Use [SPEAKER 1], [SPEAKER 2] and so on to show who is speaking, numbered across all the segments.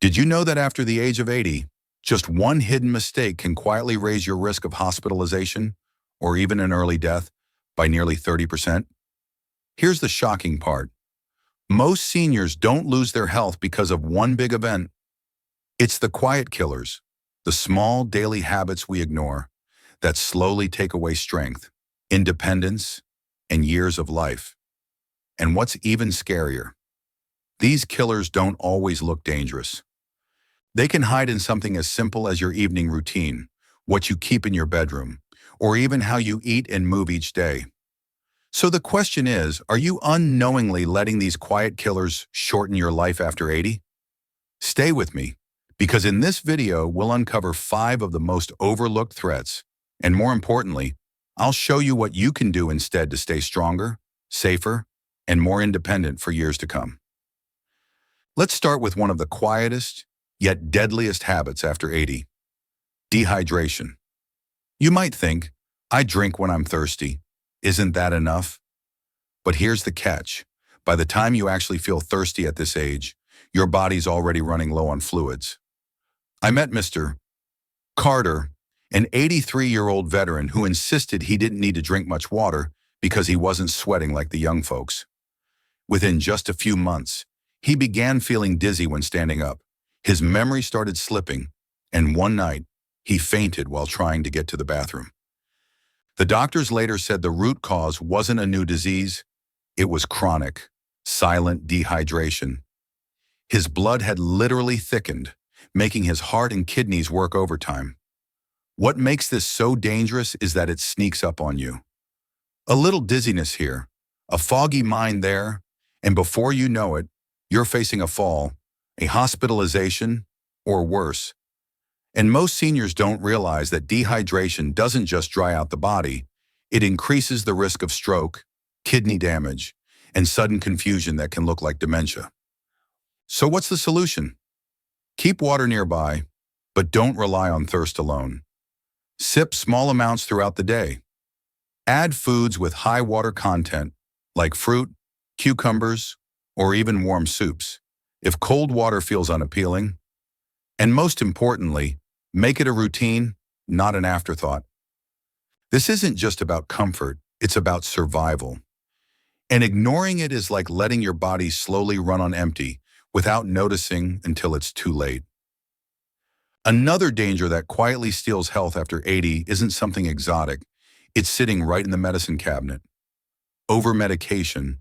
[SPEAKER 1] Did you know that after the age of 80, just one hidden mistake can quietly raise your risk of hospitalization or even an early death by nearly 30%? Here's the shocking part. Most seniors don't lose their health because of one big event. It's the quiet killers, the small daily habits we ignore that slowly take away strength, independence, and years of life. And what's even scarier, these killers don't always look dangerous. They can hide in something as simple as your evening routine, what you keep in your bedroom, or even how you eat and move each day. So the question is, are you unknowingly letting these quiet killers shorten your life after 80? Stay with me, because in this video, we'll uncover 5 of the most overlooked threats, and more importantly, I'll show you what you can do instead to stay stronger, safer, and more independent for years to come. Let's start with one of the quietest, yet deadliest habits after 80, dehydration. You might think, I drink when I'm thirsty. Isn't that enough? But here's the catch. By the time you actually feel thirsty at this age, your body's already running low on fluids. I met Mr. Carter, an 83-year-old veteran who insisted he didn't need to drink much water because he wasn't sweating like the young folks. Within just a few months, he began feeling dizzy when standing up. His memory started slipping, and one night, he fainted while trying to get to the bathroom. The doctors later said the root cause wasn't a new disease, it was chronic, silent dehydration. His blood had literally thickened, making his heart and kidneys work overtime. What makes this so dangerous is that it sneaks up on you. A little dizziness here, a foggy mind there, and before you know it, you're facing a fall, a hospitalization, or worse. And most seniors don't realize that dehydration doesn't just dry out the body, it increases the risk of stroke, kidney damage, and sudden confusion that can look like dementia. So what's the solution? Keep water nearby, but don't rely on thirst alone. Sip small amounts throughout the day. Add foods with high water content, like fruit, cucumbers, or even warm soups, if cold water feels unappealing. And most importantly, make it a routine, not an afterthought. This isn't just about comfort, it's about survival. And ignoring it is like letting your body slowly run on empty without noticing until it's too late. Another danger that quietly steals health after 80 isn't something exotic. It's sitting right in the medicine cabinet. Over-medication.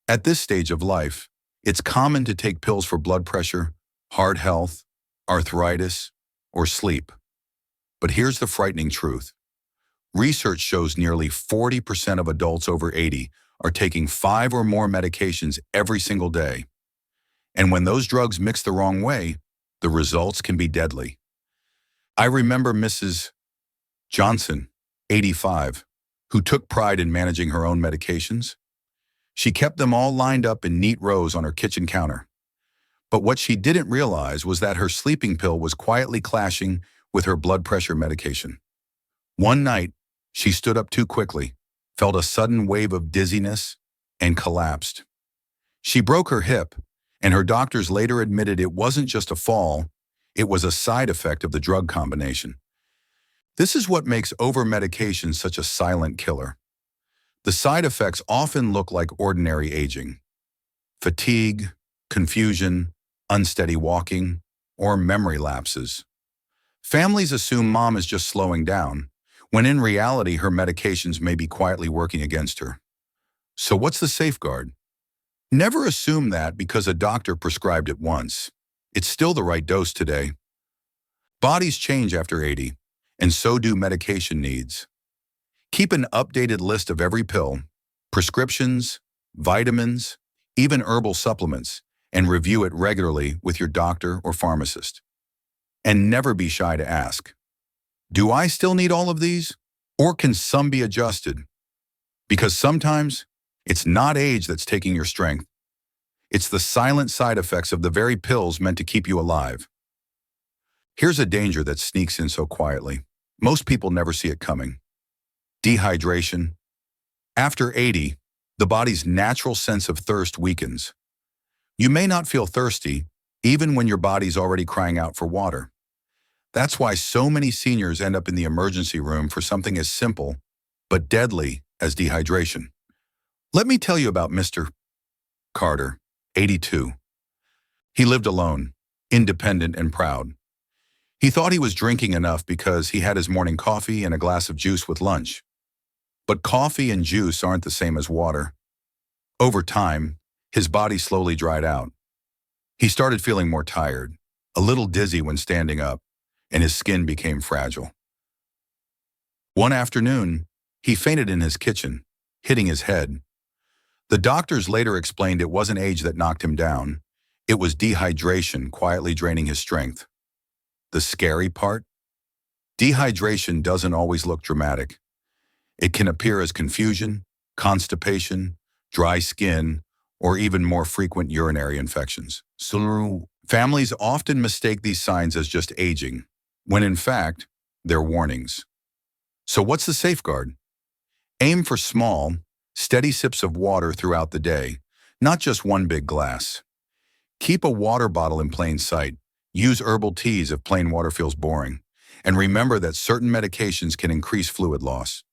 [SPEAKER 1] At this stage of life, it's common to take pills for blood pressure, heart health, arthritis, or sleep. But here's the frightening truth. Research shows nearly 40% of adults over 80 are taking 5 or more medications every single day. And when those drugs mix the wrong way, the results can be deadly. I remember Mrs. Johnson, 85, who took pride in managing her own medications. She kept them all lined up in neat rows on her kitchen counter. But what she didn't realize was that her sleeping pill was quietly clashing with her blood pressure medication. One night, she stood up too quickly, felt a sudden wave of dizziness, and collapsed. She broke her hip, and her doctors later admitted it wasn't just a fall, it was a side effect of the drug combination. This is what makes over-medication such a silent killer. The side effects often look like ordinary aging: fatigue, confusion, unsteady walking, or memory lapses. Families assume mom is just slowing down, when in reality her medications may be quietly working against her. So what's the safeguard? Never assume that because a doctor prescribed it once, it's still the right dose today. Bodies change after 80, and so do medication needs. Keep an updated list of every pill, prescriptions, vitamins, even herbal supplements, and review it regularly with your doctor or pharmacist. And never be shy to ask, do I still need all of these? Or can some be adjusted? Because sometimes it's not age that's taking your strength. It's the silent side effects of the very pills meant to keep you alive. Here's a danger that sneaks in so quietly. Most people never see it coming. Dehydration. After 80, the body's natural sense of thirst weakens. You may not feel thirsty, even when your body's already crying out for water. That's why so many seniors end up in the emergency room for something as simple but deadly as dehydration. Let me tell you about Mr. Carter, 82. He lived alone, independent and proud. He thought he was drinking enough because he had his morning coffee and a glass of juice with lunch. But coffee and juice aren't the same as water. Over time, his body slowly dried out. He started feeling more tired, a little dizzy when standing up, and his skin became fragile. One afternoon, he fainted in his kitchen, hitting his head. The doctors later explained it wasn't age that knocked him down. It was dehydration quietly draining his strength. The scary part? Dehydration doesn't always look dramatic. It can appear as confusion, constipation, dry skin, or even more frequent urinary infections. So, families often mistake these signs as just aging, when in fact, they're warnings. So what's the safeguard? Aim for small, steady sips of water throughout the day, not just one big glass. Keep a water bottle in plain sight. Use herbal teas if plain water feels boring. And remember that certain medications can increase fluid loss.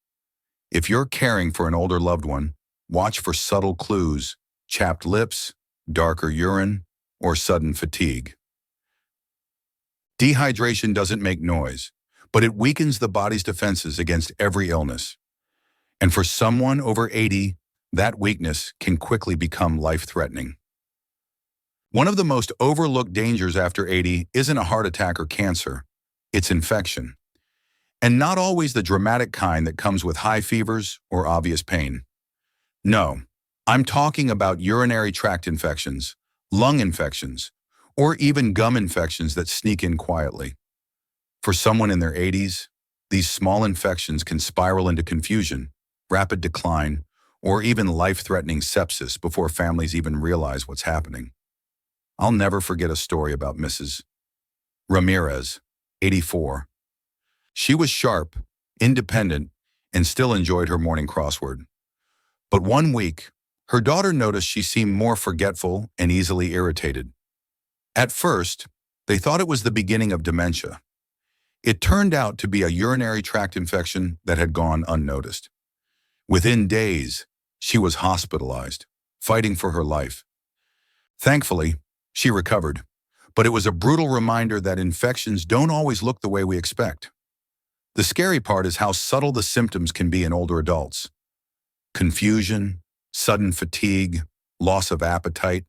[SPEAKER 1] If you're caring for an older loved one, watch for subtle clues: chapped lips, darker urine, or sudden fatigue. Dehydration doesn't make noise, but it weakens the body's defenses against every illness. And for someone over 80, that weakness can quickly become life-threatening. One of the most overlooked dangers after 80 isn't a heart attack or cancer, it's infection. And not always the dramatic kind that comes with high fevers or obvious pain. No, I'm talking about urinary tract infections, lung infections, or even gum infections that sneak in quietly. For someone in their 80s, these small infections can spiral into confusion, rapid decline, or even life-threatening sepsis before families even realize what's happening. I'll never forget a story about Mrs. Ramirez, 84. She was sharp, independent, and still enjoyed her morning crossword. But one week, her daughter noticed she seemed more forgetful and easily irritated. At first, they thought it was the beginning of dementia. It turned out to be a urinary tract infection that had gone unnoticed. Within days, she was hospitalized, fighting for her life. Thankfully, she recovered, but it was a brutal reminder that infections don't always look the way we expect. The scary part is how subtle the symptoms can be in older adults. Confusion, sudden fatigue, loss of appetite,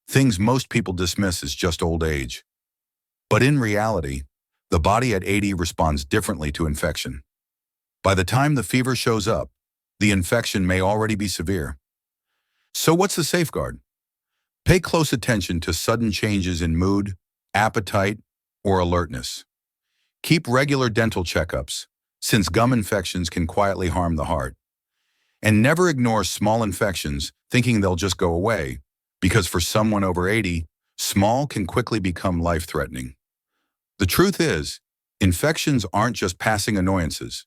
[SPEAKER 1] things most people dismiss as just old age. But in reality, the body at 80 responds differently to infection. By the time the fever shows up, the infection may already be severe. So what's the safeguard? Pay close attention to sudden changes in mood, appetite, or alertness. Keep regular dental checkups, since gum infections can quietly harm the heart. And never ignore small infections thinking they'll just go away, because for someone over 80, small can quickly become life-threatening. The truth is, infections aren't just passing annoyances.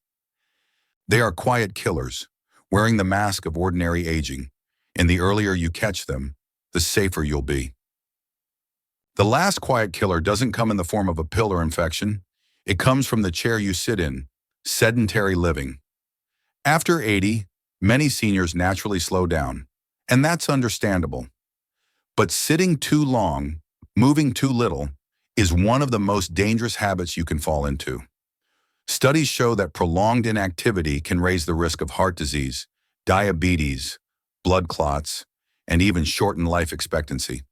[SPEAKER 1] They are quiet killers, wearing the mask of ordinary aging, and the earlier you catch them, the safer you'll be. The last quiet killer doesn't come in the form of a pill or infection. It comes from the chair you sit in, sedentary living. After 80, many seniors naturally slow down, and that's understandable. But sitting too long, moving too little, is one of the most dangerous habits you can fall into. Studies show that prolonged inactivity can raise the risk of heart disease, diabetes, blood clots, and even shorten life expectancy.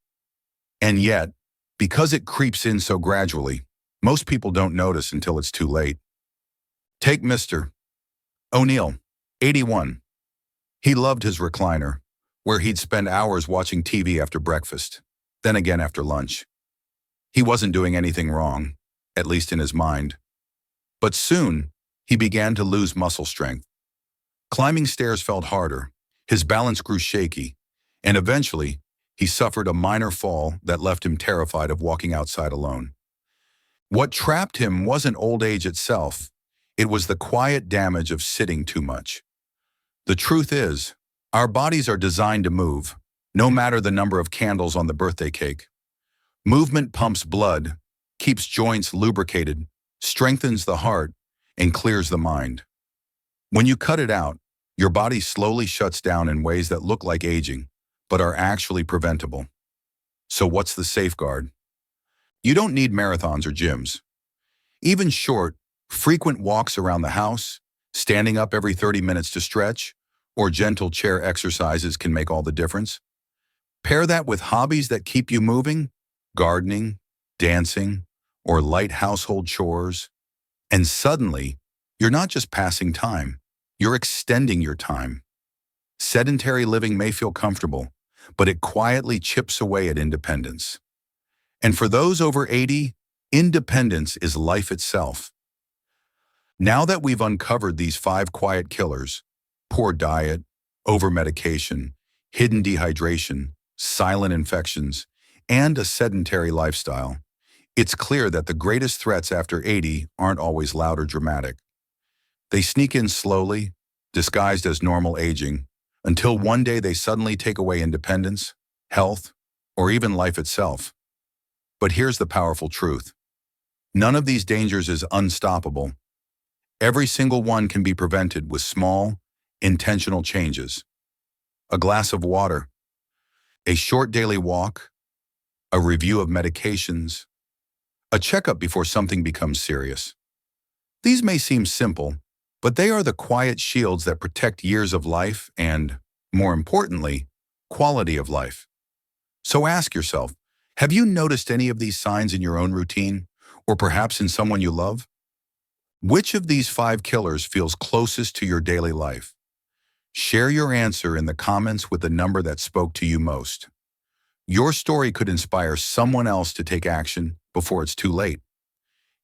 [SPEAKER 1] And yet, because it creeps in so gradually, most people don't notice until it's too late. Take Mr. O'Neill, 81. He loved his recliner, where he'd spend hours watching TV after breakfast, then again after lunch. He wasn't doing anything wrong, at least in his mind. But soon, he began to lose muscle strength. Climbing stairs felt harder, his balance grew shaky, and eventually, he suffered a minor fall that left him terrified of walking outside alone. What trapped him wasn't old age itself, it was the quiet damage of sitting too much. The truth is, our bodies are designed to move, no matter the number of candles on the birthday cake. Movement pumps blood, keeps joints lubricated, strengthens the heart, and clears the mind. When you cut it out, your body slowly shuts down in ways that look like aging, but are actually preventable. So what's the safeguard? You don't need marathons or gyms. Even short, frequent walks around the house, standing up every 30 minutes to stretch, or gentle chair exercises can make all the difference. Pair that with hobbies that keep you moving, gardening, dancing, or light household chores, and suddenly, you're not just passing time, you're extending your time. Sedentary living may feel comfortable, but it quietly chips away at independence. And for those over 80, independence is life itself. Now that we've uncovered these 5 quiet killers, poor diet, over-medication, hidden dehydration, silent infections, and a sedentary lifestyle, it's clear that the greatest threats after 80 aren't always loud or dramatic. They sneak in slowly, disguised as normal aging, until one day they suddenly take away independence, health, or even life itself. But here's the powerful truth. None of these dangers is unstoppable. Every single one can be prevented with small, intentional changes. A glass of water, a short daily walk, a review of medications, a checkup before something becomes serious. These may seem simple, but they are the quiet shields that protect years of life and, more importantly, quality of life. So ask yourself, have you noticed any of these signs in your own routine, or perhaps in someone you love? Which of these 5 killers feels closest to your daily life? Share your answer in the comments with the number that spoke to you most. Your story could inspire someone else to take action before it's too late.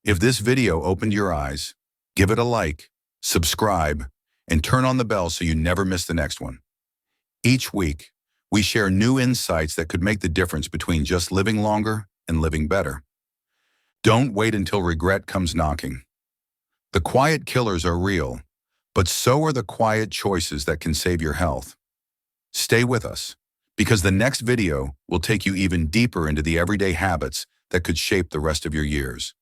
[SPEAKER 1] If this video opened your eyes, give it a like, subscribe, and turn on the bell so you never miss the next one. Each week, we share new insights that could make the difference between just living longer and living better. Don't wait until regret comes knocking. The quiet killers are real, but so are the quiet choices that can save your health. Stay with us, because the next video will take you even deeper into the everyday habits that could shape the rest of your years.